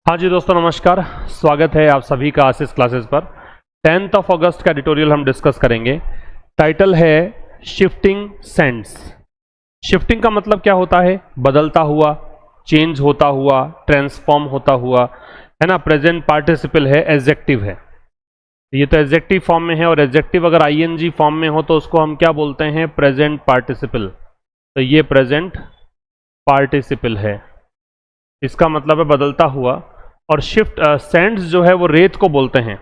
हाँ जी दोस्तों नमस्कार, स्वागत है आप सभी का आशीष क्लासेस पर। 10 अगस्त का एडिटोरियल हम डिस्कस करेंगे। टाइटल है शिफ्टिंग सेंस। शिफ्टिंग का मतलब क्या होता है? बदलता हुआ, चेंज होता हुआ, ट्रांसफॉर्म होता हुआ, है ना। प्रेजेंट पार्टिसिपल है, एडजेक्टिव है। ये तो एडजेक्टिव फॉर्म में है और एडजेक्टिव अगर आईएनजी फॉर्म में हो तो उसको हम क्या बोलते हैं? Present participle. तो ये प्रेजेंट पार्टिसिपल है, इसका मतलब है बदलता हुआ। और शिफ्ट सेंड्स जो है वो रेत को बोलते हैं।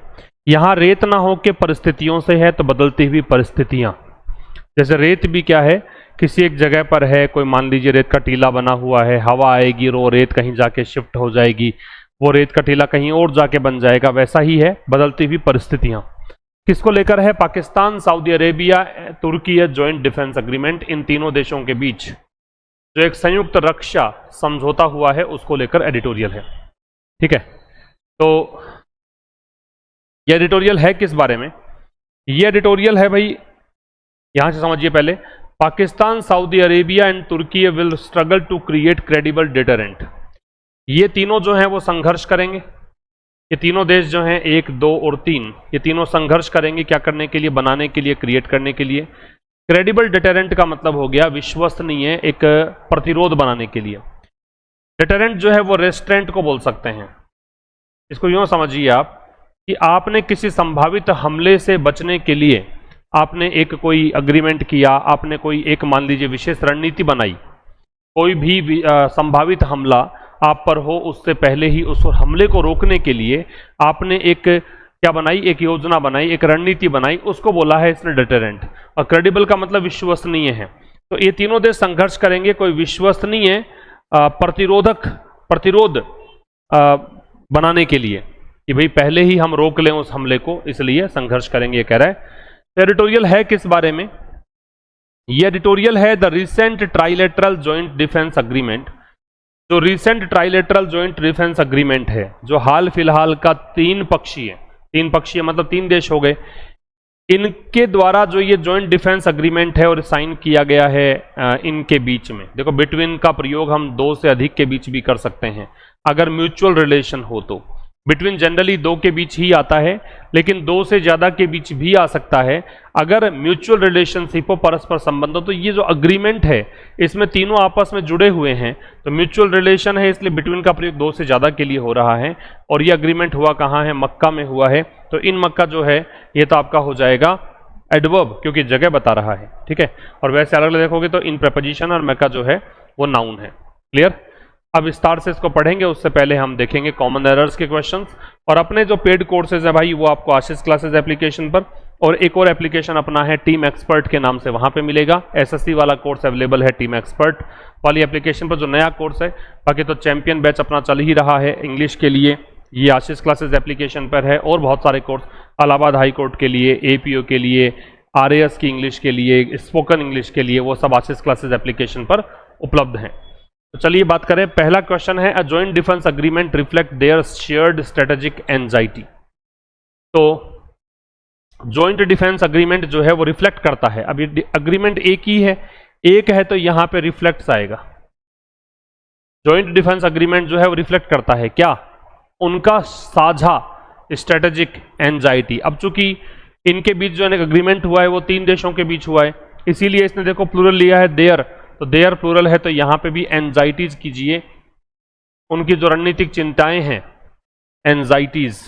यहां रेत ना हो के परिस्थितियों से है, तो बदलती हुई परिस्थितियां। जैसे रेत भी क्या है, किसी एक जगह पर है, कोई मान लीजिए रेत का टीला बना हुआ है, हवा आएगी वो रेत कहीं जाके शिफ्ट हो जाएगी, वो रेत का टीला कहीं और जाके बन जाएगा। वैसा ही है बदलती हुई परिस्थितियां। किसको लेकर है? पाकिस्तान, सऊदी अरेबिया, तुर्की जॉइंट डिफेंस एग्रीमेंट। इन तीनों देशों के बीच जो एक संयुक्त रक्षा समझौता हुआ है उसको लेकर एडिटोरियल है। ठीक है, तो ये एडिटोरियल है किस बारे में? ये एडिटोरियल है भाई, यहां से समझिए पहले। Pakistan, Saudi Arabia and Turkey will struggle to create credible deterrent. ये तीनों जो हैं वो संघर्ष करेंगे। ये तीनों देश जो हैं 1, 2 और 3, ये तीनों संघर्ष करेंगे। क्या करने के लिए? बनाने के लिए, क्रिएट करने के लिए। क्रेडिबल डिटरेंट का मतलब हो गया विश्वसनीय एक प्रतिरोध बनाने के लिए। डिटरेंट जो है वो रेस्ट्रेंट को बोल सकते हैं। इसको यूं समझिए आप कि आपने किसी संभावित हमले से बचने के लिए आपने एक कोई अग्रीमेंट किया, आपने कोई एक मान लीजिए विशेष रणनीति बनाई। कोई भी संभावित हमला आप पर हो उससे पहले ही उस हमले को रोकने के लिए आपने एक क्या बनाई? एक योजना बनाई, एक रणनीति बनाई, उसको बोला है इसने डिटरेंट। और क्रेडिबल का मतलब विश्वसनीय है। तो ये तीनों देश संघर्ष करेंगे कोई विश्वसनीय प्रतिरोध बनाने के लिए कि भाई पहले ही हम रोक लें उस हमले को, इसलिए संघर्ष करेंगे, ये कह रहा है। तो एडिटोरियल है किस बारे में? ये एडिटोरियल है the recent trilateral joint defence agreement. जो recent trilateral joint defence agreement है, जो हाल फिलहाल का 3 पक्षीय मतलब 3 देश हो गए, इनके द्वारा जो ये जॉइंट डिफेंस एग्रीमेंट है और साइन किया गया है इनके बीच में। देखो, बिटवीन का प्रयोग हम 2 से अधिक के बीच भी कर सकते हैं अगर म्यूचुअल रिलेशन हो तो। बिटवीन जनरली 2 के बीच ही आता है, लेकिन 2 से ज्यादा के बीच भी आ सकता है अगर म्यूचुअल रिलेशनशिप हो, परस्पर संबंध हो। तो ये जो अग्रीमेंट है इसमें तीनों आपस में जुड़े हुए हैं, तो म्यूचुअल रिलेशन है, इसलिए बिटवीन का प्रयोग 2 से ज्यादा के लिए हो रहा है। और ये अग्रीमेंट हुआ कहाँ है? मक्का में हुआ है। तो इन मक्का जो है ये तो आपका हो जाएगा एडवर्ब, क्योंकि जगह बता रहा है। ठीक है, और वैसे अलग अलग देखोगे तो इन प्रपोजिशन और मक्का जो है वो नाउन है। क्लियर? अब विस्तार से इसको पढ़ेंगे, उससे पहले हम देखेंगे कॉमन एरर्स के क्वेश्चंस। और अपने जो पेड कोर्सेज है भाई वो आपको आशीष क्लासेस एप्लीकेशन पर, और एक और एप्लीकेशन अपना है टीम एक्सपर्ट के नाम से, वहां पे मिलेगा। एसएससी वाला कोर्स अवेलेबल है टीम एक्सपर्ट वाली एप्लीकेशन पर, जो नया कोर्स है। बाकी तो चैंपियन बैच अपना चल ही रहा है इंग्लिश के लिए, ये आशीष क्लासेस एप्लीकेशन पर है। और बहुत सारे कोर्स इलाहाबाद हाई कोर्ट के लिए, एपीओ के लिए, आरएएस की इंग्लिश के लिए, स्पोकन इंग्लिश के लिए, वो सब आशीष क्लासेस एप्लीकेशन पर उपलब्ध हैं। तो चलिए बात करें। पहला क्वेश्चन है, a joint defence agreement reflect their shared strategic anxiety. तो जॉइंट डिफेंस एग्रीमेंट जो है वो रिफ्लेक्ट करता है। अब ये एग्रीमेंट एक ही है, एक है तो यहां पे रिफ्लेक्ट्स आएगा। जॉइंट डिफेंस एग्रीमेंट जो है वो रिफ्लेक्ट करता है क्या? उनका साझा स्ट्रेटेजिक एंजाइटी। अब चूंकि इनके बीच जो एग्रीमेंट हुआ है वो 3 देशों के बीच हुआ है, इसीलिए इसने देखो प्लूरल लिया है देयर, तो देयर प्लूरल है, तो यहां पे भी एंजाइटीज कीजिए। उनकी जो रणनीतिक चिंताएं हैं, एंजाइटीज,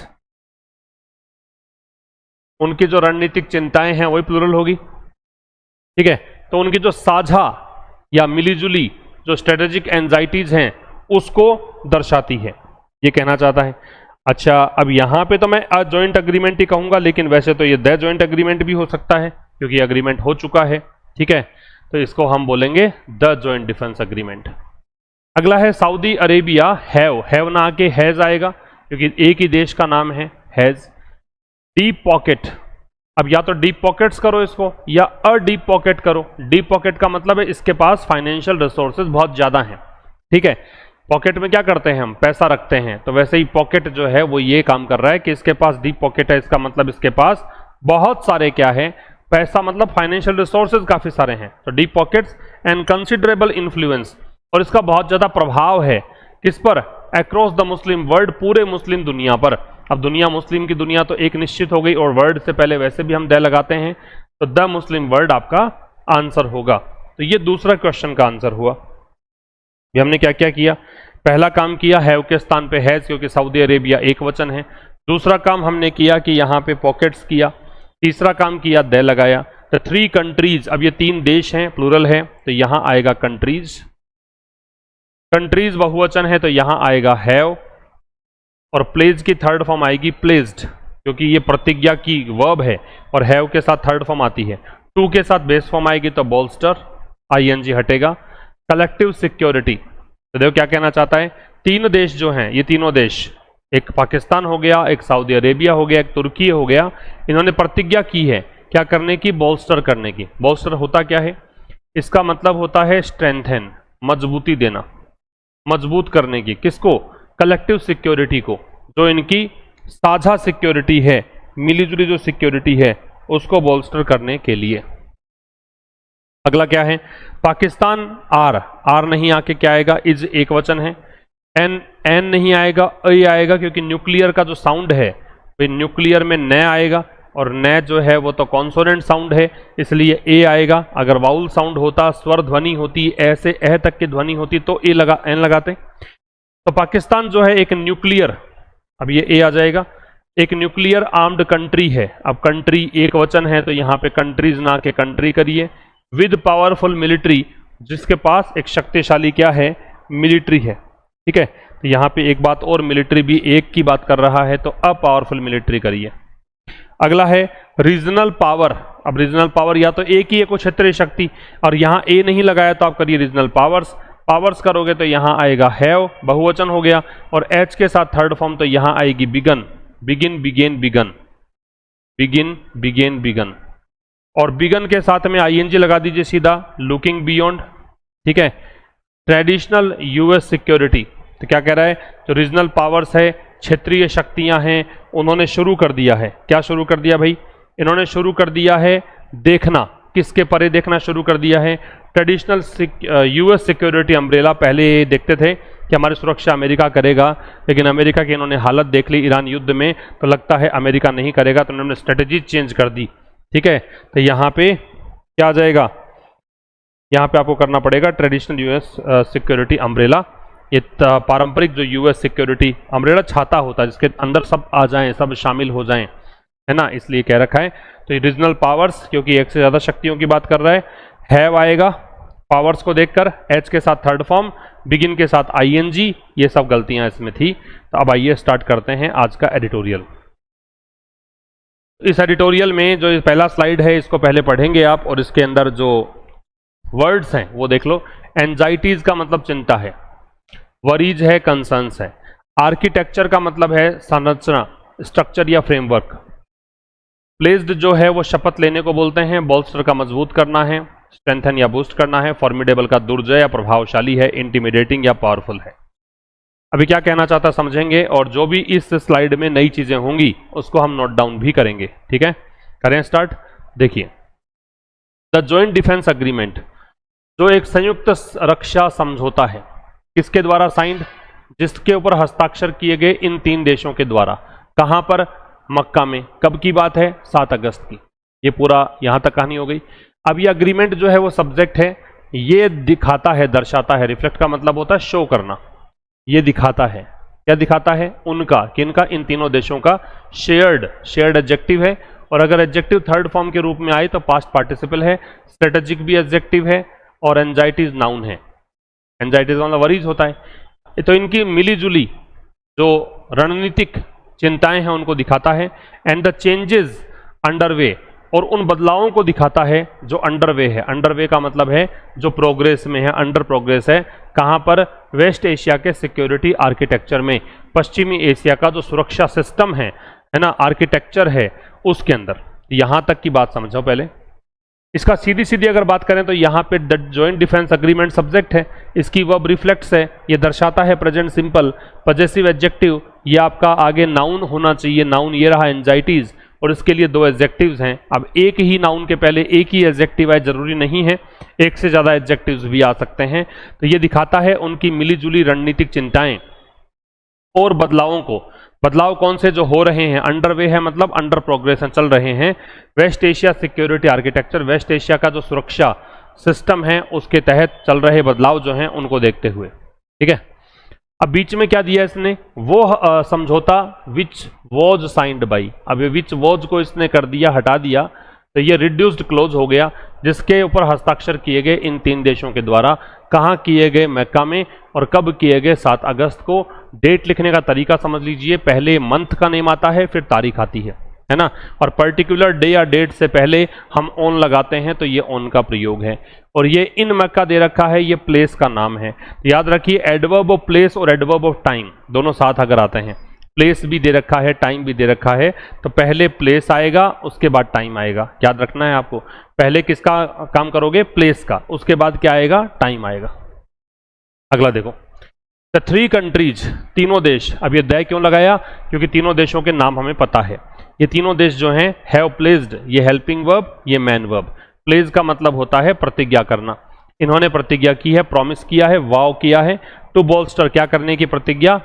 उनकी जो रणनीतिक चिंताएं हैं वही प्लूरल होगी। ठीक है, तो उनकी जो साझा या मिलीजुली जो स्ट्रेटेजिक एंजाइटीज हैं उसको दर्शाती है, ये कहना चाहता है। अच्छा, अब यहां पे तो मैं अ जॉइंट एग्रीमेंट ही कहूंगा, लेकिन वैसे तो ये द जॉइंट एग्रीमेंट भी हो सकता है क्योंकि एग्रीमेंट हो चुका है। ठीक है, तो इसको हम बोलेंगे द जॉइंट डिफेंस एग्रीमेंट। अगला है सऊदी अरेबिया, हैव ना आके हैज आएगा क्योंकि एक ही देश का नाम है, हैज। डीप पॉकेट, अब या तो डीप पॉकेट्स करो इसको या अ डीप पॉकेट करो। डीप पॉकेट का मतलब है इसके पास फाइनेंशियल रिसोर्सेज बहुत ज्यादा हैं। ठीक है, पॉकेट में क्या करते हैं हम? पैसा रखते हैं। तो वैसे ही पॉकेट जो है वो ये काम कर रहा है कि इसके पास डीप पॉकेट है, इसका मतलब इसके पास बहुत सारे क्या है? पैसा, मतलब फाइनेंशियल रिसोर्सेज काफी सारे हैं। तो deep pockets and considerable influence, और इसका बहुत ज्यादा प्रभाव है किस पर? अक्रॉस द मुस्लिम वर्ल्ड, पूरे मुस्लिम दुनिया पर। अब दुनिया, मुस्लिम की दुनिया तो एक निश्चित हो गई, और वर्ल्ड से पहले वैसे भी हम द लगाते हैं, तो द मुस्लिम वर्ल्ड आपका आंसर होगा। तो ये दूसरा क्वेश्चन का आंसर हुआ। ये हमने क्या क्या किया? पहला काम किया हैव के स्थान पे हैज, क्योंकि सऊदी अरेबिया एक वचन है। दूसरा काम हमने किया कि यहाँ पे पॉकेट्स किया। तीसरा काम किया द लगाया। तो 3 कंट्रीज, अब ये 3 देश हैं, प्लूरल है, तो यहां आएगा कंट्रीज। कंट्रीज बहुवचन है तो यहां आएगा हैव, और प्लेज की थर्ड फॉर्म आएगी प्लेज्ड, क्योंकि ये प्रतिज्ञा की वर्ब है और हैव के साथ थर्ड फॉर्म आती है। टू के साथ बेस फॉर्म आएगी तो बोल्स्टर, आईएनजी हटेगा। कलेक्टिव सिक्योरिटी, तो देखो क्या कहना चाहता है, 3 देश जो हैं, ये तीनों देश, एक पाकिस्तान हो गया, एक सऊदी अरेबिया हो गया, एक तुर्की हो गया, इन्होंने प्रतिज्ञा की है क्या करने की? बोल्स्टर करने की। बोल्स्टर होता क्या है? इसका मतलब होता है स्ट्रेंथन, मजबूती देना, मजबूत करने की। किसको? कलेक्टिव सिक्योरिटी को, जो इनकी साझा सिक्योरिटी है, मिलीजुली जो सिक्योरिटी है, उसको बोल्स्टर करने के लिए। अगला क्या है? पाकिस्तान आर नहीं आके क्या आएगा? इज एक वचन है। एन नहीं आएगा, ए आएगा, क्योंकि न्यूक्लियर का जो साउंड है, न्यूक्लियर में न आएगा, और न जो है वो तो कॉन्सोनेंट साउंड है, इसलिए ए आएगा। अगर वाउल साउंड होता, स्वर ध्वनि होती, ऐसे ए तक की ध्वनि होती, तो एन लगाते। तो पाकिस्तान जो है एक न्यूक्लियर, अब ये ए आ जाएगा, एक न्यूक्लियर आर्म्ड कंट्री है। अब कंट्री एक वचन है तो यहां पे कंट्रीज ना के कंट्री करिए। विद पावरफुल मिलिट्री, जिसके पास एक शक्तिशाली क्या है? मिलिट्री है। ठीक है, तो यहां पे एक बात और, मिलिट्री भी एक की बात कर रहा है, तो अ पावरफुल मिलिट्री करिए। अगला है रीजनल पावर। अब रीजनल पावर या तो एक ही है, कोई क्षेत्रीय शक्ति, और यहां ए नहीं लगाया तो आप करिए रीजनल पावर्स। पावर्स करोगे तो यहां आएगा हैव, बहुवचन हो गया, और एच के साथ थर्ड फॉर्म, तो यहां आएगी begun, begin began begun, begin began begun, और बिगन के साथ में आईएनजी लगा दीजिए सीधा, लुकिंग बियॉन्ड। ठीक है, ट्रेडिशनल यूएस सिक्योरिटी, तो क्या कह रहा है? तो रीजनल पावर्स है, क्षेत्रीय शक्तियां हैं, उन्होंने शुरू कर दिया है। क्या शुरू कर दिया भाई? इन्होंने शुरू कर दिया है देखना, किसके परे देखना शुरू कर दिया है? Traditional US security umbrella. पहले देखते थे कि हमारी सुरक्षा अमेरिका करेगा, लेकिन अमेरिका की इन्होंने हालत देख ली ईरान युद्ध में, तो लगता है अमेरिका नहीं करेगा, तो इन्होंने स्ट्रेटेजी चेंज कर दी। ठीक है, तो यहाँ पे क्या आ जाएगा? यहाँ पे आपको करना पड़ेगा ट्रेडिशनल यूएस सिक्योरिटी अम्ब्रेला। ये पारंपरिक जो यूएस सिक्योरिटी अम्ब्रेला छाता होता है, जिसके अंदर सब आ जाएं, सब शामिल हो जाएं, है ना, इसलिए कह रखा है। तो ये रीजनल पावर्स, क्योंकि एक से ज्यादा शक्तियों की बात कर रहा है। हैव आएगा पावर्स को देखकर, एच के साथ थर्ड फॉर्म, बिगिन के साथ आईएनजी, ये सब गलतियां इसमें थी। तो अब आइए स्टार्ट करते हैं आज का एडिटोरियल। इस एडिटोरियल में जो पहला स्लाइड है, इसको पहले पढ़ेंगे आप, और इसके अंदर जो वर्ड्स हैं वो देख लो। एंजाइटीज का मतलब चिंता है, वरीज है, कंसर्न्स है। आर्किटेक्चर का मतलब है संरचना, स्ट्रक्चर या फ्रेमवर्क। प्लेस्ड जो है वो शपथ लेने को बोलते हैं। बोल्स्टर का मजबूत करना है, स्ट्रेंथन या बूस्ट करना है। फॉर्मिडेबल का दुर्जय या प्रभावशाली है। इंटिमिडेटिंग या पावरफुल है। अभी क्या कहना चाहता समझेंगे, और जो भी इस स्लाइड में नई चीजें होंगी उसको हम नोट डाउन भी करेंगे। ठीक है, करें स्टार्ट। देखिए, द जॉइंट डिफेंस अग्रीमेंट, जो एक संयुक्त रक्षा समझौता है, किसके द्वारा साइंड? जिसके ऊपर हस्ताक्षर किए गए इन 3 देशों के द्वारा। कहां पर? मक्का में। कब की बात है? 7 अगस्त की। ये पूरा यहां तक कहानी हो गई। अब ये अग्रीमेंट जो है वो सब्जेक्ट है, ये दिखाता है, दर्शाता है। रिफ्लेक्ट का मतलब होता है शो करना। ये दिखाता है, क्या दिखाता है? उनका, किनका? इन तीनों देशों का शेयर्ड एडजेक्टिव है, और अगर एडजेक्टिव थर्ड फॉर्म के रूप में आए तो पास्ट पार्टिसिपल है। स्ट्रेटेजिक भी एडजेक्टिव है, और एंजाइटीज नाउन है। एंजाइटीज मतलब वरीज होता है। तो इनकी मिलीजुली जो रणनीतिक चिंताएं हैं उनको दिखाता है। एंड द चेंजेस अंडरवे, और उन बदलावों को दिखाता है जो अंडरवे है। अंडरवे का मतलब है जो प्रोग्रेस में है, अंडर प्रोग्रेस है। कहां पर? वेस्ट एशिया के सिक्योरिटी आर्किटेक्चर में, पश्चिमी एशिया का जो सुरक्षा सिस्टम है ना, आर्किटेक्चर है, उसके अंदर। यहां तक की बात समझो पहले। इसका सीधी सीधी अगर बात करें तो यहाँ पे the joint defence agreement subject है, इसकी वर्ब रिफ्लेक्ट्स है, ये दर्शाता है प्रेजेंट सिंपल। पजेसिव एडजेक्टिव, ये आपका आगे नाउन होना चाहिए। नाउन ये रहा एंजाइटीज, और इसके लिए 2 एडजेक्टिव्स हैं। अब एक ही नाउन के पहले एक ही एडजेक्टिव है, जरूरी नहीं है, एक से ज्यादा एडजेक्टिव्स भी आ सकते हैं। तो ये दिखाता है उनकी मिलीजुली रणनीतिक चिंताएं। और बदलाव कौन से जो हो रहे हैं, अंडरवे है मतलब अंडर प्रोग्रेस चल रहे हैं, West Asia security architecture, West Asia का जो सुरक्षा सिस्टम है उसके तहत चल रहे बदलाव जो हैं उनको देखते हुए। ठीक है, अब बीच में क्या दिया इसने, वो समझौता विच वॉज साइंड बाई, अब ये विच वॉज को इसने कर दिया, हटा दिया, तो ये रिड्यूस्ड क्लोज हो गया, जिसके ऊपर हस्ताक्षर किए गए इन 3 देशों के द्वारा। कहाँ किए गए, मक्का में, और कब किए गए, 7 अगस्त को। डेट लिखने का तरीका समझ लीजिए, पहले मंथ का नेम आता है फिर तारीख आती है ना, और पर्टिकुलर डे या डेट से पहले हम ऑन लगाते हैं, तो ये ऑन का प्रयोग है। और ये इन मक्का दे रखा है, ये प्लेस का नाम है। याद रखिए एडवर्ब ऑफ प्लेस और एडवर्ब ऑफ टाइम दोनों साथ अगर आते हैं, प्लेस भी दे रखा है टाइम भी दे रखा है, तो पहले प्लेस आएगा उसके बाद टाइम आएगा। याद रखना है आपको, पहले किसका काम करोगे, प्लेस का, उसके बाद क्या आएगा, टाइम आएगा। अगला देखो, द 3 कंट्रीज, तीनों देश। अब ये दय क्यों लगाया, क्योंकि तीनों देशों के नाम हमें पता है। ये तीनों देश जो हैं हैव प्लेस्ड, ये हेल्पिंग वर्ब, ये मैन वर्ब। प्लेस का मतलब होता है प्रतिज्ञा करना, इन्होंने प्रतिज्ञा की है, प्रॉमिस किया है, वाव किया है। टू बोल्स्टर, क्या करने की प्रतिज्ञा,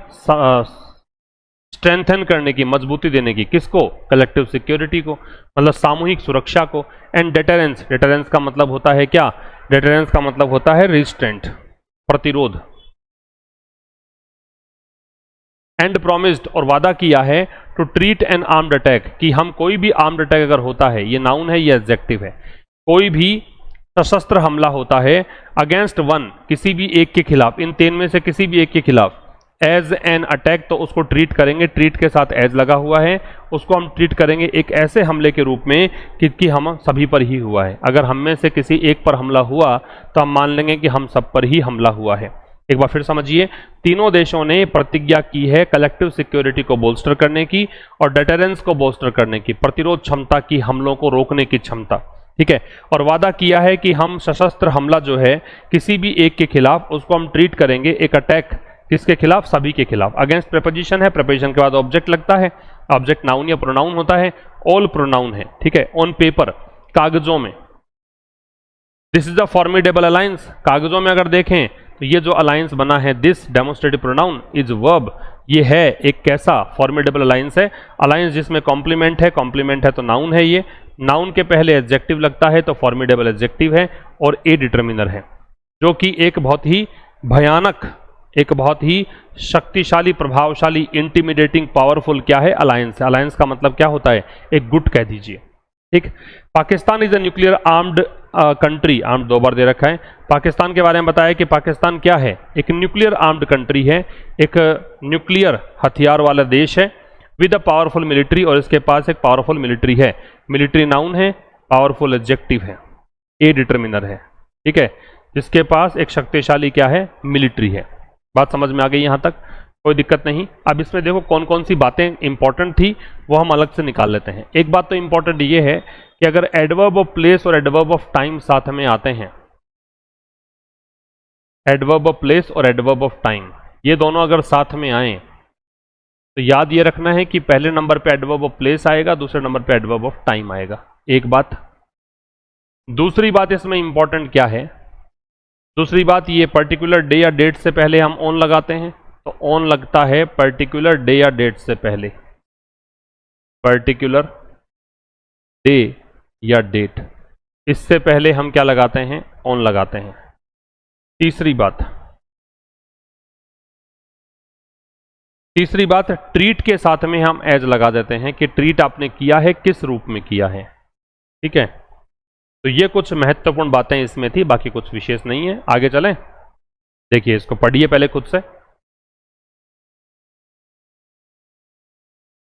स्ट्रेंथन करने की, मजबूती देने की, किसको, कलेक्टिव सिक्योरिटी को, मतलब सामूहिक सुरक्षा को। एंड डेटरेंस, डेटरेंस का मतलब होता है क्या, डेटरेंस का मतलब होता है रिस्ट्रेंट, प्रतिरोध। एंड प्रोमिस्ड, और वादा किया है, to treat an armed attack, कि हम कोई भी आर्म्ड अटैक अगर होता है, ये नाउन है ये एडजेक्टिव है, कोई भी सशस्त्र हमला होता है, अगेंस्ट वन, किसी भी एक के खिलाफ, इन 3 में से किसी भी एक के खिलाफ, एज एन अटैक, तो उसको ट्रीट करेंगे, ट्रीट के साथ एज लगा हुआ है, उसको हम ट्रीट करेंगे एक ऐसे हमले के रूप में कि हम सभी पर ही हुआ है। अगर हम में से किसी एक पर हमला हुआ तो हम मान लेंगे कि हम सब पर ही हमला हुआ है। एक बार फिर समझिए, तीनों देशों ने प्रतिज्ञा की है कलेक्टिव सिक्योरिटी को बोल्स्टर करने की और डेटरेंस को बोल्स्टर करने की, प्रतिरोध क्षमता की, हमलों को रोकने की क्षमता। ठीक है, और वादा किया है कि हम सशस्त्र हमला जो है किसी भी एक के खिलाफ, उसको हम ट्रीट करेंगे एक अटैक, किसके खिलाफ, सभी के खिलाफ। अगेंस्ट प्रेपोजिशन है, प्रेपोजिशन के बाद ऑब्जेक्ट लगता है, ऑब्जेक्ट नाउन या प्रोनाउन होता है, ऑल प्रोनाउन है। ठीक है, ऑन पेपर, कागजों में। This is the formidable alliance, कागजों में अगर देखें तो ये जो अलायंस बना है, this demonstrative pronoun is verb, ये है एक कैसा, फॉर्मिडेबल अलायंस है। अलायंस जिसमें कॉम्प्लीमेंट है तो नाउन है, ये नाउन के पहले एडजेक्टिव लगता है तो फॉर्मिडेबल एडजेक्टिव है, और ए डिटर्मिनर है, जो कि एक बहुत ही भयानक, एक बहुत ही शक्तिशाली, प्रभावशाली, इंटिमिडेटिंग, पावरफुल क्या है, अलायंस है। अलायंस का मतलब क्या होता है, एक गुट कह दीजिए। ठीक, Pakistan is a nuclear armed country, armed 2 बार दे रखा है। पाकिस्तान के बारे में बताया कि पाकिस्तान क्या है, एक न्यूक्लियर आर्म्ड कंट्री है, एक न्यूक्लियर हथियार वाला देश है, विद अ पावरफुल मिलिट्री, और इसके पास एक पावरफुल मिलिट्री है। मिलिट्री नाउन है, पावरफुल एडजेक्टिव है, ए डिटर्मिनर है। ठीक है, जिसके पास एक शक्तिशाली क्या है, मिलिट्री है। बात समझ में आ गई यहां तक, कोई दिक्कत नहीं। अब इसमें देखो कौन कौन सी बातें इंपॉर्टेंट थी वो हम अलग से निकाल लेते हैं। एक बात तो इंपॉर्टेंट ये है कि अगर एडवर्ब ऑफ प्लेस और एडवर्ब ऑफ टाइम साथ में आते हैं, एडवर्ब ऑफ प्लेस और एडवर्ब ऑफ टाइम, ये दोनों अगर साथ में आए तो याद ये रखना है कि पहले नंबर पे एडवर्ब ऑफ प्लेस आएगा, दूसरे नंबर पे एडवर्ब ऑफ टाइम आएगा। एक बात। दूसरी बात इसमें इंपॉर्टेंट क्या है, दूसरी बात ये, पर्टिकुलर डे या डेट से पहले हम ऑन लगाते हैं, तो ऑन लगता है पर्टिकुलर डे या डेट से पहले, पर्टिकुलर डे या डेट, इससे पहले हम क्या लगाते हैं, ऑन लगाते हैं। तीसरी बात, ट्रीट के साथ में हम एज लगा देते हैं कि ट्रीट आपने किया है, किस रूप में किया है। ठीक है, तो ये कुछ महत्वपूर्ण बातें इसमें थी, बाकी कुछ विशेष नहीं है। आगे चलें, देखिए इसको पढ़िए पहले खुद से।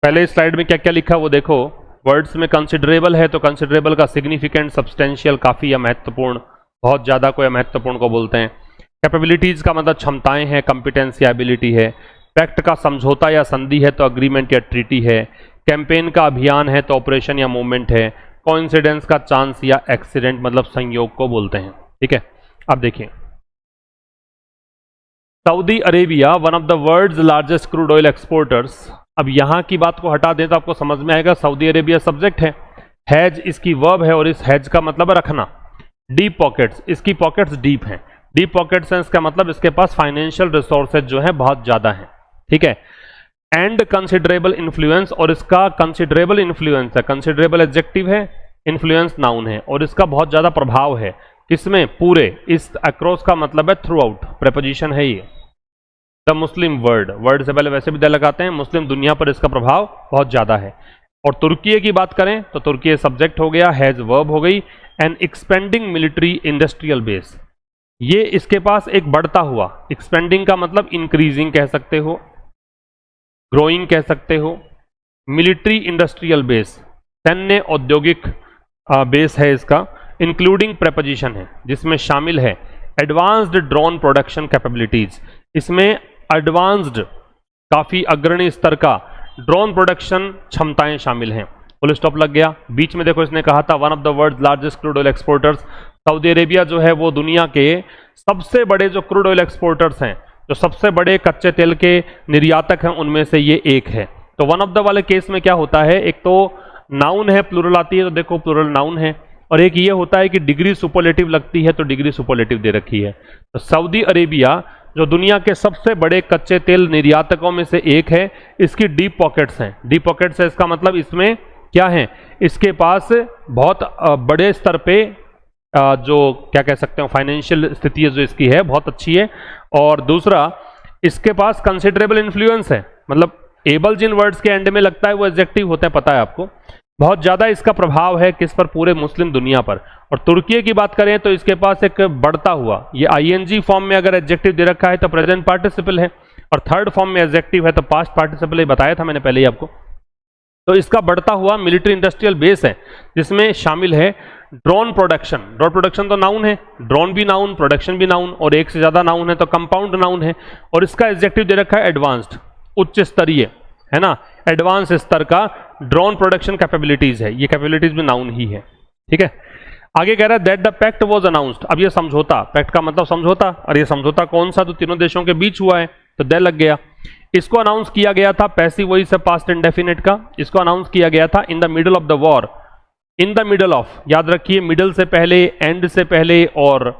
पहले स्लाइड में क्या क्या लिखा वो देखो। वर्ड्स में कंसिडरेबल है तो कंसिडरेबल का सिग्निफिकेंट, सब्सटेंशियल, काफी या महत्वपूर्ण, बहुत ज्यादा को या महत्वपूर्ण को बोलते हैं। कैपेबिलिटीज का मतलब क्षमताएं हैं, कॉम्पिटेंस या एबिलिटी है। पैक्ट का समझौता या संधि है तो अग्रीमेंट या ट्रीटी है। कैंपेन का अभियान है तो ऑपरेशन या मूवमेंट है। कोइंसिडेंस का चांस या एक्सीडेंट मतलब संयोग को बोलते हैं। ठीक है, अब देखिए, Saudi Arabia one of the world's largest crude oil exporters. अब यहां की बात को हटा दें तो आपको समझ में आएगा, सऊदी अरेबिया सब्जेक्ट है, हैज इसकी वर्ब है, और इस हैज का मतलब रखना। डीप पॉकेट्स, इसकी पॉकेट्स डीप हैं। डीप पॉकेट्स हैं, इसका मतलब इसके पास फाइनेंशियल रिसोर्सेज जो है बहुत ज्यादा हैं। ठीक है। एंड कंसिडरेबल इन्फ्लुएंस, और इसका कंसिडरेबल इन्फ्लुएंस है, कंसिडरेबल एडजेक्टिव है, इन्फ्लुएंस नाउन है, और इसका बहुत ज्यादा प्रभाव है किसमें, पूरे, इस अक्रॉस का मतलब है थ्रू आउट, प्रेपोजिशन है ये। द मुस्लिम वर्ल्ड, वर्ल्ड से पहले वैसे भी द लगाते हैं, मुस्लिम दुनिया पर इसका प्रभाव बहुत ज्यादा है। और तुर्की की बात करें तो तुर्की सब्जेक्ट हो गया, हैज वर्ब हो गई, an expanding military industrial base, ये इसके पास एक बढ़ता हुआ, एक्सपेंडिंग का मतलब इंक्रीजिंग कह सकते हो, ग्रोइंग कह सकते हो, मिलिट्री इंडस्ट्रियल बेस, सैन्य औद्योगिक बेस है इसका, इंक्लूडिंग प्रेपोजिशन है जिसमें शामिल है एडवांस्ड ड्रोन प्रोडक्शन कैपेबिलिटीज, इसमें एडवांस्ड काफी अग्रणी स्तर का ड्रोन प्रोडक्शन क्षमताएं शामिल हैं। फुल स्टॉप लग गया। बीच में देखो इसने कहा था one of the world largest crude oil exporters, Saudi Arabia जो है वो दुनिया के सबसे बड़े जो क्रूड ऑयल एक्सपोर्टर्स हैं, जो सबसे बड़े कच्चे तेल के निर्यातक हैं, उनमें से ये एक है। तो वन ऑफ द वाले केस में क्या होता है, एक तो नाउन है, प्लूरल आती है, तो देखो प्लूरल नाउन है, और एक ये होता है कि डिग्री सुपरलेटिव लगती है, तो डिग्री सुपरलेटिव दे रखी है। तो सऊदी अरेबिया जो दुनिया के सबसे बड़े कच्चे तेल निर्यातकों में से एक है, इसकी डीप पॉकेट्स हैं, डीप पॉकेट्स है इसका मतलब इसमें क्या है, इसके पास बहुत बड़े स्तर पे जो क्या कह सकते हैं फाइनेंशियल स्थिति है जो इसकी है बहुत अच्छी है। और दूसरा इसके पास कंसिडरेबल इन्फ्लुएंस है, मतलब एबल जिन वर्ड्स के एंड में लगता है वो एडजेक्टिव होते हैं, पता है आपको, बहुत ज्यादा इसका प्रभाव है किस पर, पूरे मुस्लिम दुनिया पर। और तुर्की की बात करें तो इसके पास एक बढ़ता हुआ, ये आईएनजी फॉर्म में अगर एडजेक्टिव दे रखा है तो प्रेजेंट पार्टिसिपल है, और थर्ड फॉर्म में एडजेक्टिव है तो पास्ट पार्टिसिपल है, बताया था मैंने पहले ही आपको। तो इसका बढ़ता हुआ मिलिट्री इंडस्ट्रियल बेस है जिसमें शामिल है ड्रोन प्रोडक्शन, ड्रोन प्रोडक्शन तो नाउन है, ड्रोन भी नाउन, प्रोडक्शन भी नाउन, और एक से ज्यादा नाउन है तो कंपाउंड नाउन है, और इसका एडजेक्टिव दे रखा है एडवांस्ड, उच्च स्तरीय, है ना, एडवांस स्तर का ड्रोन प्रोडक्शन कैपेबिलिटीज है, ये कैपेबिलिटीज भी नाउन ही है। ठीक है, आगे कह रहा है that the pact was announced, अब ये समझौता, पैक्ट का मतलब समझौता, और ये समझौता कौन सा, तो तीनों देशों के बीच हुआ है, तो दे लग गया। इसको अनाउंस किया गया था, पैसिव वॉइस है पास्ट इंडेफिनिट का, इसको अनाउंस किया गया था in the middle of the war, in the middle of, याद रखिए मिडल से पहले, एंड से पहले और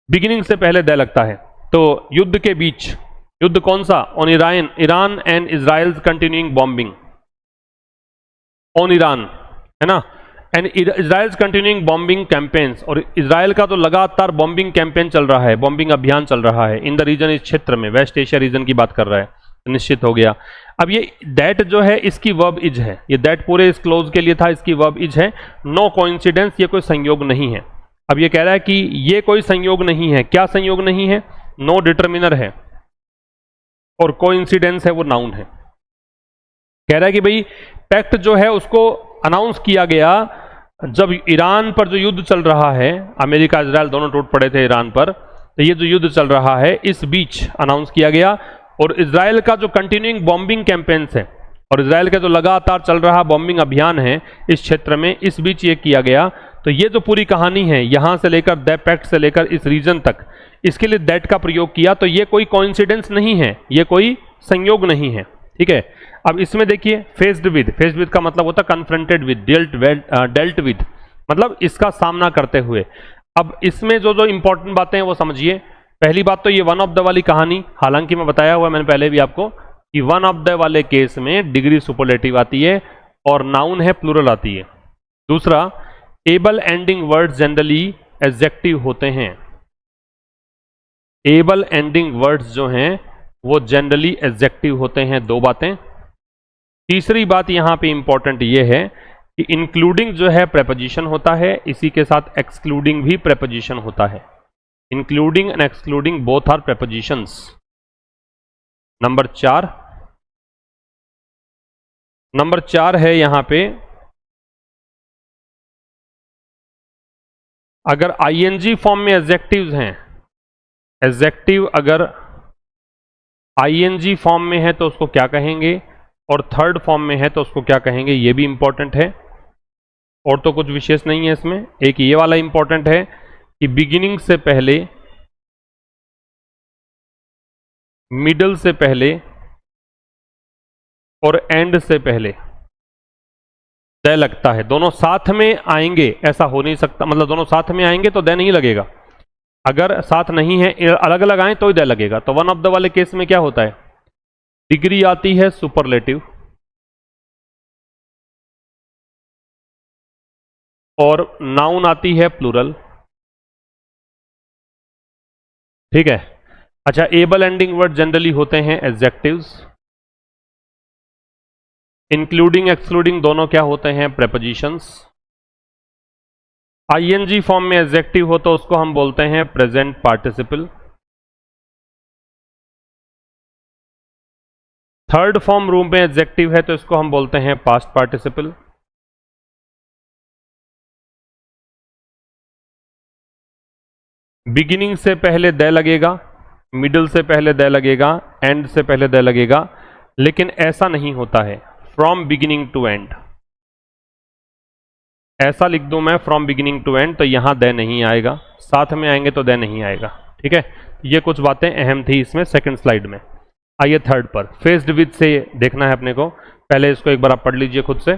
बिगिनिंग से पहले दे लगता है, तो युद्ध के बीच, युद्ध कौन सा, on Iran, Iran and Israel continuing bombing, on Iran, है ना, and Israel continuing bombing campaigns, और इजराइल का तो लगातार बॉम्बिंग कैंपेन चल रहा है, बॉम्बिंग अभियान चल रहा है इन द रीजन, इस क्षेत्र में, वेस्ट एशिया रीजन की बात कर रहा है, तो निश्चित हो गया। अब ये दैट जो है इसकी वर्ब इज है, ये दैट पूरे इस क्लोज के लिए था, इसकी वर्ब इज है, नो कोइंसिडेंस, ये कोई संयोग नहीं है। अब ये कह रहा है कि ये कोई संयोग नहीं है, क्या संयोग नहीं है, नो डिटर्मिनर है, और कोइंसिडेंस है वो नाउन है। कह रहा है कि भाई पैक्ट जो है उसको अनाउंस किया गया जब ईरान पर जो युद्ध चल रहा है, अमेरिका इजराइल दोनों टूट पड़े थे ईरान पर, तो ये जो युद्ध चल रहा है इस बीच अनाउंस किया गया, और इजराइल का जो कंटिन्यूइंग बॉम्बिंग कैंपेन्स है, और इजराइल का जो लगातार चल रहा बॉम्बिंग अभियान है इस क्षेत्र में, इस बीच ये किया गया। तो ये जो पूरी कहानी है यहां से लेकर द पैक्ट से लेकर इस रीजन तक, इसके लिए दैट का प्रयोग किया, तो ये कोई कोइंसिडेंस नहीं है, ये कोई संयोग नहीं है। ठीक है, अब इसमें देखिए फेस्ड विद, फेस्ड विद का मतलब होता है कन्फ्रंटेड विद, डेल्ट विद, मतलब इसका सामना करते हुए। अब इसमें जो जो इंपॉर्टेंट बातें हैं वो समझिए। पहली बात तो ये वन ऑफ द वाली कहानी, हालांकि मैं बताया हुआ मैंने पहले भी आपको कि वन ऑफ द वाले केस में डिग्री सुपरलेटिव आती है और नाउन है प्लूरल आती है। दूसरा, able ending words generally adjective होते हैं, एबल एंडिंग वर्ड्स जो हैं वो जनरली एडजेक्टिव होते हैं, दो बातें। तीसरी बात यहां पे इंपॉर्टेंट ये है कि इंक्लूडिंग जो है प्रेपोजिशन होता है, इसी के साथ एक्सक्लूडिंग भी प्रेपोजिशन होता है, including and excluding both are prepositions. Number 4 है यहां पे, अगर आईएनजी फॉर्म में एडजेक्टिव्स हैं, एडजेक्टिव अगर आईएनजी फॉर्म में है तो उसको क्या कहेंगे, और थर्ड फॉर्म में है तो उसको क्या कहेंगे, ये भी इंपॉर्टेंट है। और तो कुछ विशेष नहीं है इसमें, एक ये वाला इंपॉर्टेंट है कि बिगिनिंग से पहले, मिडल से पहले और एंड से पहले द लगता है, दोनों साथ में आएंगे ऐसा हो नहीं सकता, मतलब दोनों साथ में आएंगे तो द नहीं लगेगा, अगर साथ नहीं है अलग अलग आए तो ही द लगेगा। तो वन ऑफ द वाले केस में क्या होता है, डिग्री आती है सुपरलेटिव, और नाउन आती है प्लूरल। ठीक है। अच्छा, एबल एंडिंग वर्ड जनरली होते हैं एडजेक्टिव्स। इंक्लूडिंग एक्सक्लूडिंग दोनों क्या होते हैं? प्रेपोजिशंस। आईएनजी फॉर्म में एडजेक्टिव हो तो उसको हम बोलते हैं present participle. Third form room में एडजेक्टिव है तो इसको हम बोलते हैं पास्ट पार्टिसिपल। बिगिनिंग से पहले द लगेगा, मिडिल से पहले द लगेगा, एंड से पहले द लगेगा, लेकिन ऐसा नहीं होता है फ्रॉम बिगिनिंग टू एंड। ऐसा लिख दूं मैं फ्रॉम बिगिनिंग टू एंड तो यहां द नहीं आएगा, साथ में आएंगे तो द नहीं आएगा। ठीक है, ये कुछ बातें अहम थी इसमें सेकंड स्लाइड में। आइए थर्ड पर, फेस्ड विद से देखना है अपने को। पहले इसको एक बार आप पढ़ लीजिए खुद से।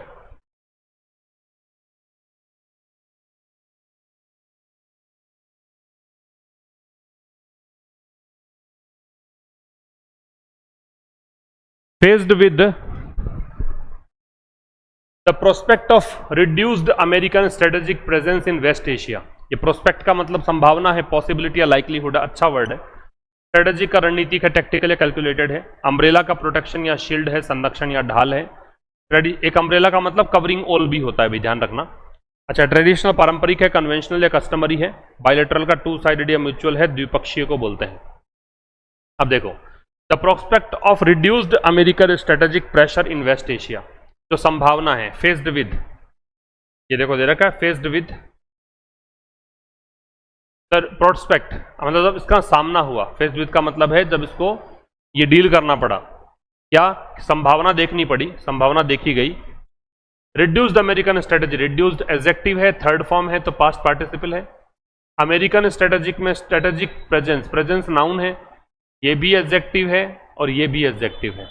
Faced with the prospect of reduced American strategic presence in West Asia. ये प्रोस्पेक्ट का मतलब संभावना है, पॉसिबिलिटी या लाइकलीहुड, अच्छा वर्ड है। स्ट्रेटेजिक का रणनीति का, टेक्टिकल या कैलकुलेटेड है। अम्ब्रेला का प्रोटेक्शन या शील्ड है, संरक्षण या ढाल है। एक अम्ब्रेला का मतलब कवरिंग ऑल भी होता है, भी ध्यान रखना। अच्छा, ट्रेडिशनल पारंपरिक है, कन्वेंशनल या कस्टमरी है। बायलैटरल का टू साइडेड या म्यूचुअल है, द्विपक्षीय को बोलते हैं। अब देखो, the prospect of reduced American strategic pressure in West Asia, जो संभावना है फेस्ड विद, ये देखो दे रखा है फेस्ड विद प्रोस्पेक्ट, मतलब जब इसका सामना हुआ। फेस्ड विद का मतलब है जब इसको ये डील करना पड़ा, क्या संभावना देखनी पड़ी, संभावना देखी गई। Reduced American strategy, reduced adjective है, थर्ड फॉर्म है तो पास्ट पार्टिसिपल है। अमेरिकन स्ट्रेटेजिक में स्ट्रेटेजिक प्रेजेंस, प्रेजेंस नाउन है, ये भी एडजेक्टिव है और ये भी एडजेक्टिव है।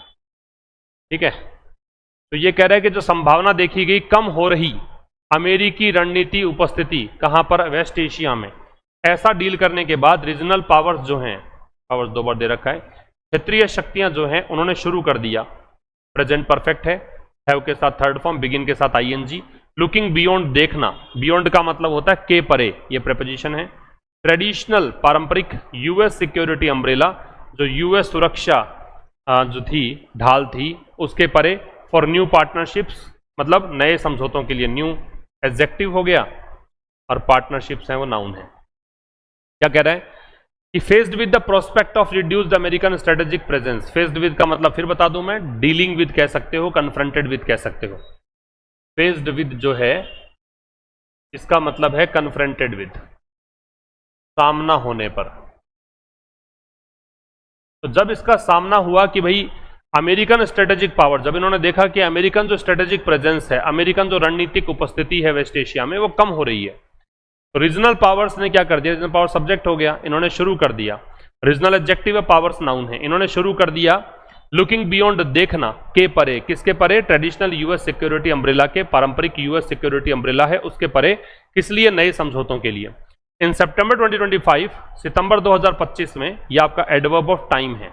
ठीक है, तो ये कह रहा है कि जो संभावना देखी गई कम हो रही अमेरिकी रणनीति उपस्थिति कहां पर? वेस्ट एशिया में। ऐसा डील करने के बाद रीजनल पावर्स जो हैं, पावर्स दो बार दे रखा है, क्षेत्रीय शक्तियां जो हैं उन्होंने शुरू कर दिया। प्रेजेंट परफेक्ट है, हैव के साथ थर्ड फॉर्म, बिगिन के साथ आईएनजी। लुकिंग बियॉन्ड, देखना, बियॉन्ड का मतलब होता है के परे, ये प्रेपोजिशन है। ट्रेडिशनल पारंपरिक यूएस सिक्योरिटी अम्ब्रेला, जो यूएस सुरक्षा जो थी, ढाल थी, उसके परे। फॉर न्यू पार्टनरशिप्स, मतलब नए समझौतों के लिए, न्यू एडजेक्टिव हो गया और पार्टनरशिप्स हैं वो नाउन है। क्या कह रहा है कि faced with the prospect of reduced American strategic presence. Faced with का मतलब फिर बता दूं मैं, डीलिंग विद कह सकते हो, कन्फ्रंटेड विद कह सकते हो। फेस्ड विद जो है इसका मतलब है कन्फ्रंटेड विद, सामना होने पर। तो जब इसका सामना हुआ कि भाई अमेरिकन स्ट्रेटेजिक पावर, जब इन्होंने देखा कि अमेरिकन जो स्ट्रेटेजिक प्रेजेंस है, अमेरिकन जो रणनीतिक उपस्थिति है वेस्ट एशिया में, वो कम हो रही है, तो रीजनल पावर्स ने क्या कर दिया? रीजनल पावर सब्जेक्ट हो गया, इन्होंने शुरू कर दिया। रीजनल एडजेक्टिव है, पावर्स नाउन है, इन्होंने शुरू कर दिया लुकिंग बियॉन्ड, देखना के परे। किसके परे? ट्रेडिशनल यूएस सिक्योरिटी अम्ब्रेला के, पारंपरिक यूएस सिक्योरिटी अम्ब्रेला है उसके परे। किस लिए? नए समझौतों के लिए। इन सितंबर 2025, सितंबर 2025 में, ये आपका एडवर्ब ऑफ टाइम है,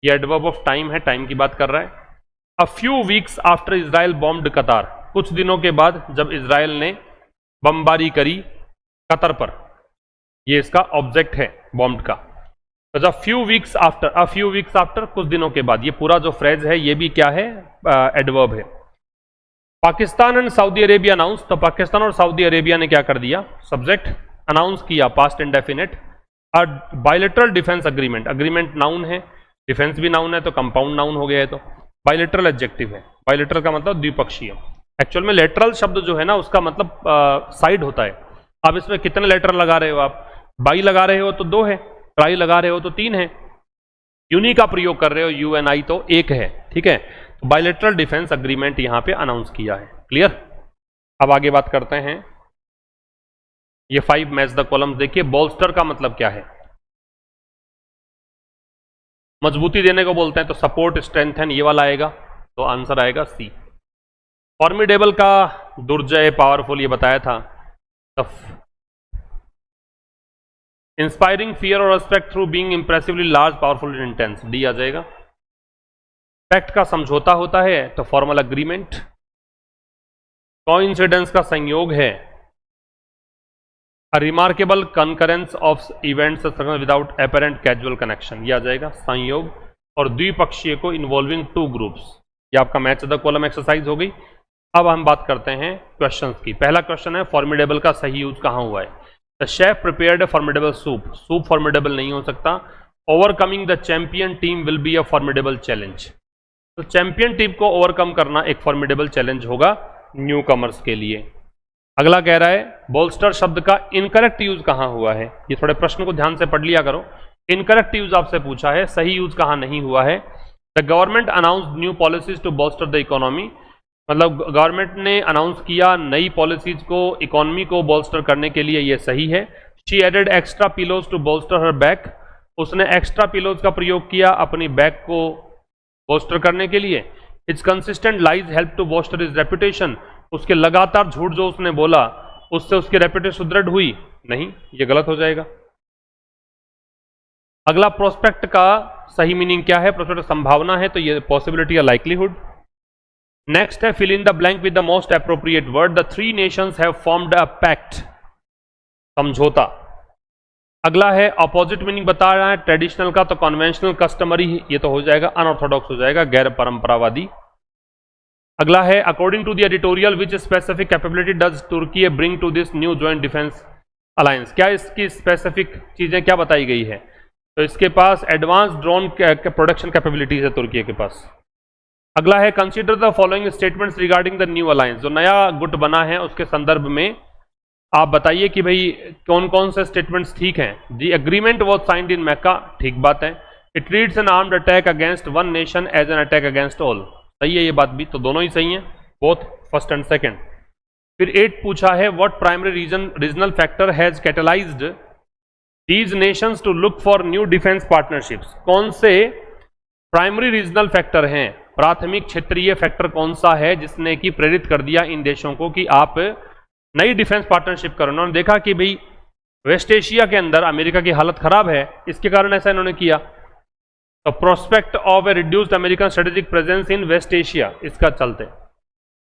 ये एडवर्ब ऑफ टाइम है, टाइम की बात कर रहा है। A few weeks after Israel bombed कतार, कुछ दिनों के बाद जब इजराइल ने बमबारी करी कतर पर, ये इसका ऑब्जेक्ट है बॉम्ब का। तो जब few weeks after, a few weeks after, कुछ दिनों के बाद, ये पूरा जो फ्रेज है ये भी क्या है? एडवर्ब है। Pakistan and Saudi Arabia announce, तो पाकिस्तान और सऊदी अरेबिया ने क्या कर दिया? सब्जेक्ट अनाउंस किया, past indefinite. A bilateral defence agreement, agreement noun है, डिफेंस भी नाउन है तो कंपाउंड नाउन हो गया है। तो बायलैटरल एडजेक्टिव है, बायलैटरल का मतलब द्विपक्षीय। एक्चुअल में लेटरल शब्द जो है ना उसका मतलब साइड होता है। अब इसमें कितने लेटर लगा रहे हो आप? बाई लगा रहे हो तो 2 है, ट्राई लगा रहे हो तो 3 है, यूनी का प्रयोग कर रहे हो यूएनआई तो 1 है। ठीक है, तो बायलैटरल डिफेंस अग्रीमेंट यहां पे अनाउंस किया है। क्लियर? अब आगे बात करते हैं। ये 5 मैच द कॉलम्स देखिए। बोल्स्टर का मतलब क्या है? मजबूती देने को बोलते हैं, तो सपोर्ट, स्ट्रेंथन, ये वाला आएगा, तो आंसर आएगा सी। फॉर्मिडेबल का दुर्जय, पावरफुल, ये बताया था। इंस्पायरिंग फियर और respect through being impressively large, powerful, intense, D आ जाएगा। पैक्ट का समझौता होता है तो फॉर्मल अग्रीमेंट, कोइंसिडेंस का संयोग है, a remarkable concurrence of events without apparent casual connection, यह आ जाएगा संयोग, और द्विपक्षीय को इन्वॉल्विंग टू ग्रुप्स। ये आपका मैच द कॉलम एक्सरसाइज हो गई। अब हम बात करते हैं क्वेश्चंस की। पहला क्वेश्चन है फॉर्मिडेबल का सही यूज कहां हुआ है। The chef prepared formidable soup, soup formidable नहीं हो सकता। Overcoming the champion team will be a formidable challenge, तो चैंपियन टीम को ओवरकम करना एक फॉर्मिडेबल चैलेंज होगा न्यू कमर्स के लिए। अगला कह रहा है बोल्स्टर शब्द का इनकरेक्ट यूज कहां हुआ है। ये थोड़े प्रश्न को ध्यान से पढ़ लिया करो। इनकरेक्ट यूज आपसे पूछा है, सही यूज कहां नहीं हुआ है। The government announce new policies to bolster the economy, मतलब गवर्नमेंट ने अनाउंस किया नई पॉलिसीज को इकोनॉमी को बोल्स्टर करने के लिए, ये सही है। She added extra pillows to bolster her back, उसने एक्स्ट्रा पिलोज का प्रयोग किया अपनी बैक को बोल्स्टर करने के लिए। It's consistent lies help to bolster his reputation, उसके लगातार झूठ जो उसने बोला उससे उसकी रेपुटेशन सुदृढ़ हुई नहीं, ये गलत हो जाएगा। अगला प्रोस्पेक्ट का सही मीनिंग क्या है। प्रोस्पेक्ट संभावना है तो ये पॉसिबिलिटी या लाइकलीहुड। नेक्स्ट है fill in the blank with the most appropriate word. The three nations have formed a pact, समझौता। अगला है अपोजिट मीनिंग बता रहा है ट्रेडिशनल का, तो कन्वेंशनल कस्टमरी, ये तो हो जाएगा अनऑर्थोडॉक्स हो जाएगा, गैर परंपरावादी। अगला है according to the editorial which specific capability does Turkey bring to this new joint defence alliance, क्या इसकी स्पेसिफिक चीजें क्या बताई गई है। तो इसके पास एडवांस ड्रोन प्रोडक्शन कैपेबिलिटीज है तुर्की के पास। अगला है consider the following statements regarding the new alliance, जो नया गुट बना है उसके संदर्भ में आप बताइए कि भाई कौन कौन से स्टेटमेंट्स ठीक हैं। The agreement was signed in Mecca, ठीक बात है। It treats an armed attack against one nation as an attack against all, सही है ये बात भी, तो दोनों ही सही हैं, बोथ फर्स्ट एंड सेकंड। फिर 8 पूछा है what primary regional factor has catalysed these nations to look for new defence partnerships, कौन से प्राइमरी रीजनल फैक्टर हैं, प्राथमिक क्षेत्रीय फैक्टर कौन सा है जिसने कि प्रेरित कर दिया इन देशों को कि आप नई डिफेंस पार्टनरशिप करो। उन्होंने देखा कि भाई वेस्ट एशिया के अंदर अमेरिका की हालत खराब है, इसके कारण ऐसा इन्होंने किया। तो prospect of a reduced American strategic presence in West Asia, इसका चलते।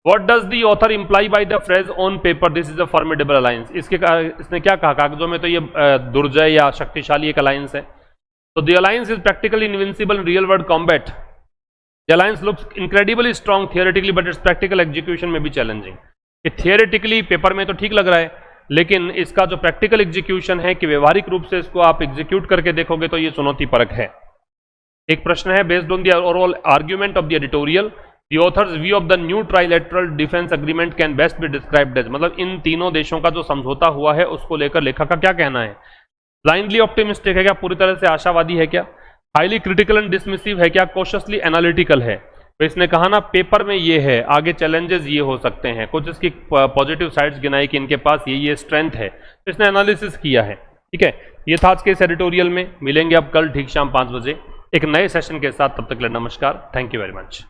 What does the author imply by the phrase on paper this is a formidable alliance, इसने क्या कहा कागजों में, तो ये दुर्जय या शक्तिशाली एक अलायंस है। तो the alliance is practically invincible in real world combat, the alliance looks incredibly strong theoretically but it's practical execution में भी चैलेंजिंग। ये थियोरेटिकली पेपर में तो ठीक लग रहा है, लेकिन इसका जो प्रैक्टिकल एग्जीक्यूशन है कि व्यवहारिक रूप से इसको आप एग्जीक्यूट करके देखोगे तो ये चुनौतीपरक है। एक प्रश्न है based on the overall argument of the editorial the author's view of the new trilateral defence agreement can best be described as, मतलब इन तीनों देशों का जो समझौता हुआ है उसको लेकर लेखक का क्या कहना है। ब्लाइंडली ऑप्टिमिस्टिक है क्या, पूरी तरह से आशावादी है क्या, हाईली क्रिटिकल एंड डिसमिसिव है क्या, कॉशियसली एनालिटिकल है। तो इसने कहा ना पेपर में ये है, आगे चैलेंजेस ये हो सकते हैं, कुछ इसकी पॉजिटिव साइड्स गिनाई कि इनके पास ये स्ट्रेंथ है, तो इसने एनालिसिस किया है। ठीक है, ये था आज के इस एडिटोरियल में। मिलेंगे अब कल ठीक शाम 5 बजे एक नए सेशन के साथ, तब तक के लिए नमस्कार, थैंक यू वेरी मच।